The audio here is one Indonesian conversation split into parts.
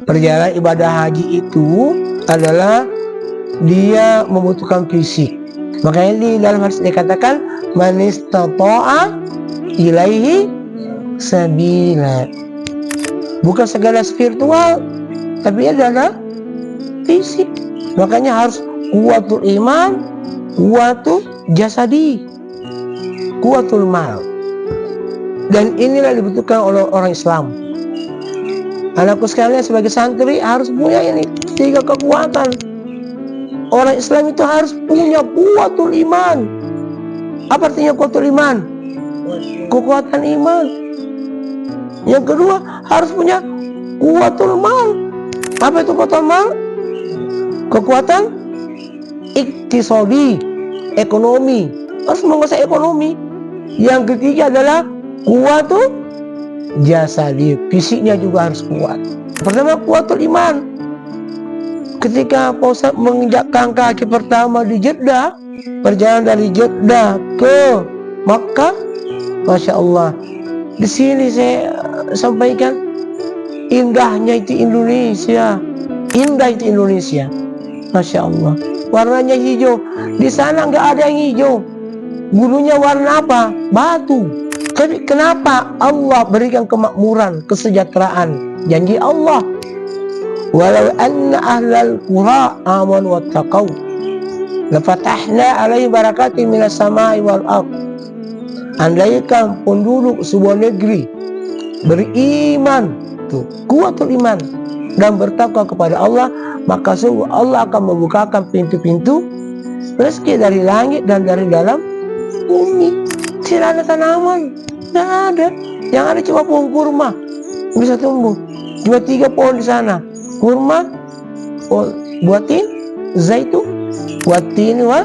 Perjalanan ibadah haji itu adalah dia membutuhkan fisik. Makanya di dalam hadis dikatakan man istata'a ilaihi sabila. Bukan segala spiritual, tapi adalah fisik. Makanya harus kuatul iman, kuatul jasadi, kuatul mal. Dan inilah dibutuhkan oleh orang Islam. Anakku sekalian, sebagai santri harus punya ini 3 kekuatan. Orang Islam itu harus punya kuatul iman. Apa artinya kuatul iman? Kekuatan iman. Yang kedua harus punya kuatul mal. Apa itu kuatul mal? Kekuatan iktisadi, ekonomi. Harus menguasai ekonomi. Yang ketiga adalah kuatul jasadi, fisiknya juga harus kuat. Pertama kuatul iman. Ketika Pak Ustadz menginjakkan kaki pertama di Jeddah, perjalanan dari Jeddah ke Makkah, Masya Allah. Di sini saya sampaikan indahnya itu Indonesia, indah itu Indonesia, Masya Allah. Warnanya hijau, di sana nggak ada yang hijau. Gunungnya warna apa? Batu. Tapi kenapa Allah berikan kemakmuran, kesejahteraan? Janji Allah, walau anna ahlal qura amanu wattaqau lafatahna alaihi barakatin minas samai wal ardh. Andaikan penduduk sebuah negeri beriman, tuh kuatul iman, dan bertakwa kepada Allah, maka sungguh Allah akan membukakan pintu-pintu rezeki dari langit dan dari dalam bumi. Tidak ada tanaman, tidak ada. Yang ada cuma pohon kurma bisa tumbuh. 2-3 pohon di sana. Kurma, buatin, zaitun, watin wa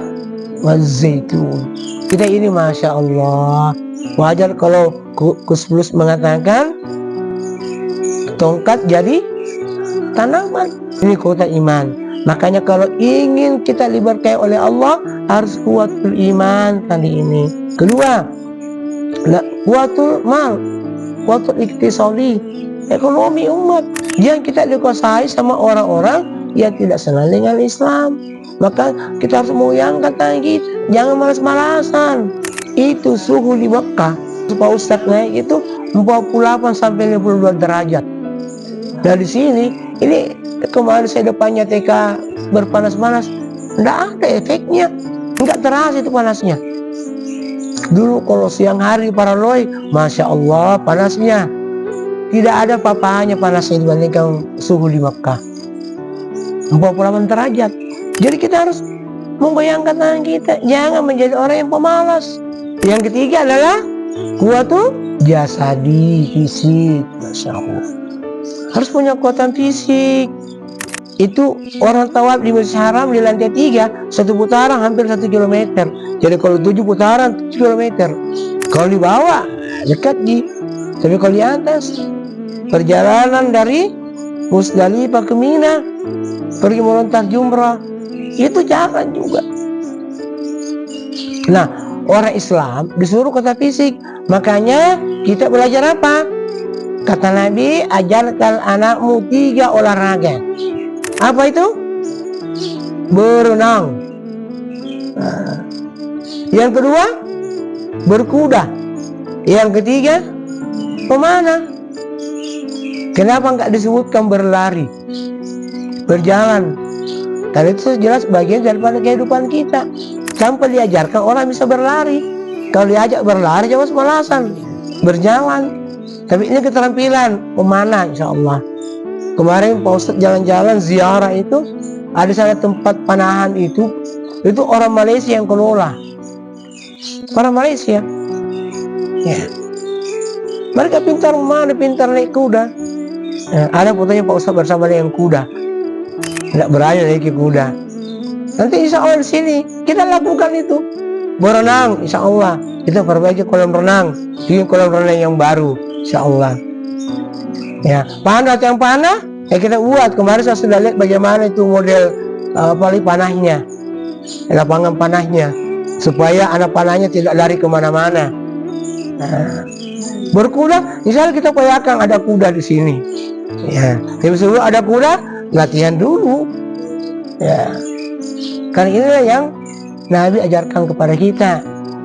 zaitun. Kita ini Masya Allah. Wajar kalau Gus Plus mengatakan tongkat jadi tanaman. Ini kekuatan iman. Makanya kalau ingin kita diberkahi oleh Allah, harus kuatul iman tadi ini. Kedua, kuatul mal, kuatul iktisadi, ekonomi umat. Yang kita dikuasai sama orang-orang yang tidak senang dengan Islam. Maka kita harus mengoyangkan tangan kita, jangan malas-malasan. Itu suhu di Mekah, Pak Ustadz naik itu 48 sampai 52 derajat. Dari sini, ini kemarin saya depannya TK berpanas-panas, tidak ada efeknya, nggak terasa itu panasnya. Dulu kalau siang hari paraloi, Masya Allah panasnya, tidak ada apa-apanya panasnya dibandingkan suhu di Mekah 48 derajat. Jadi kita harus membayangkan tangan kita, jangan menjadi orang yang pemalas. Yang ketiga adalah kuatul jasadi, fisik. Masya Allah, harus punya kekuatan fisik. Itu orang tawaf di Masjidil Haram di lantai 3, 1 putaran hampir 1 kilometer. Jadi kalau 7 putaran 7 kilometer. Kalau di bawah dekat di, tapi kalau di atas, perjalanan dari Musdalifah ke Mina, pergi melontar jumrah, itu jangan juga. Nah, orang Islam disuruh kata fisik. Makanya kita belajar apa? Kata Nabi, ajarkan anakmu 3 olahraga. Apa itu? Berenang. Nah, yang kedua, berkuda. Yang ketiga, pemanah. Kenapa nggak disebutkan berlari, berjalan? Karena itu jelas bagian daripada kehidupan kita. Sampai diajarkan orang bisa berlari. Kalau diajak berlari jangan malasan, berjalan. Tapi ini keterampilan pemanah, insya Allah. Kemarin Pak Ustadz jalan-jalan ziarah itu, ada sana tempat panahan itu orang Malaysia yang kelola. Orang Malaysia. Ya. Mereka pintar memana, pintar naik kuda. Nah, ada fotonya Pak Ustadz bersama dengan kuda. Tidak berani naik kuda. Nanti insya Allah di sini kita lakukan itu. Berenang, insya Allah kita perbaiki kolam renang, bikin kolam renang yang baru, insya Allah. Ya, panah yang panah, ya kita buat. Kemarin saya sudah lihat bagaimana itu model panahnya, lapangan panahnya, supaya anak panahnya tidak lari kemana-mana. Nah, berkuda, misalnya kita upayakan ada kuda di sini. Ya, tapi sebelum ada kuda, latihan dulu. Ya, karena inilah yang Nabi ajarkan kepada kita.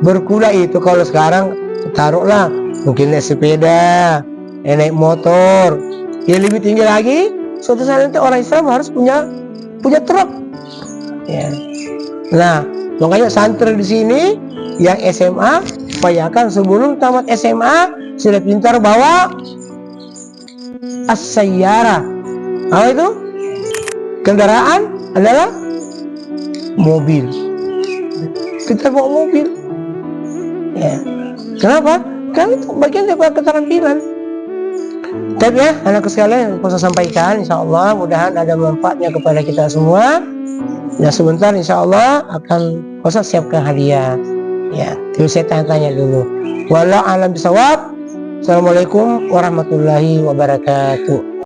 Berkuda itu kalau sekarang taruhlah mungkin naik sepeda, naik motor, yang lebih tinggi lagi. Suatu saat nanti orang Islam harus punya truk. Ya. Nah, makanya santri di sini yang SMA, upayakan sebelum tamat SMA sudah pintar bawa as-sayyarah. Apa itu? Kendaraan adalah mobil. Kita bawa mobil. Ya. Kenapa? Karena itu bagian dari keterampilan. Tapi ya, anak sekalian yang saya sampaikan, insya Allah mudahan ada manfaatnya kepada kita semua. Nah sebentar insya Allah akan Ustaz siapkan hadiah. Ya, terus saya tanya-tanya dulu. Wallahu a'lam bishawab. Assalamualaikum warahmatullahi wabarakatuh.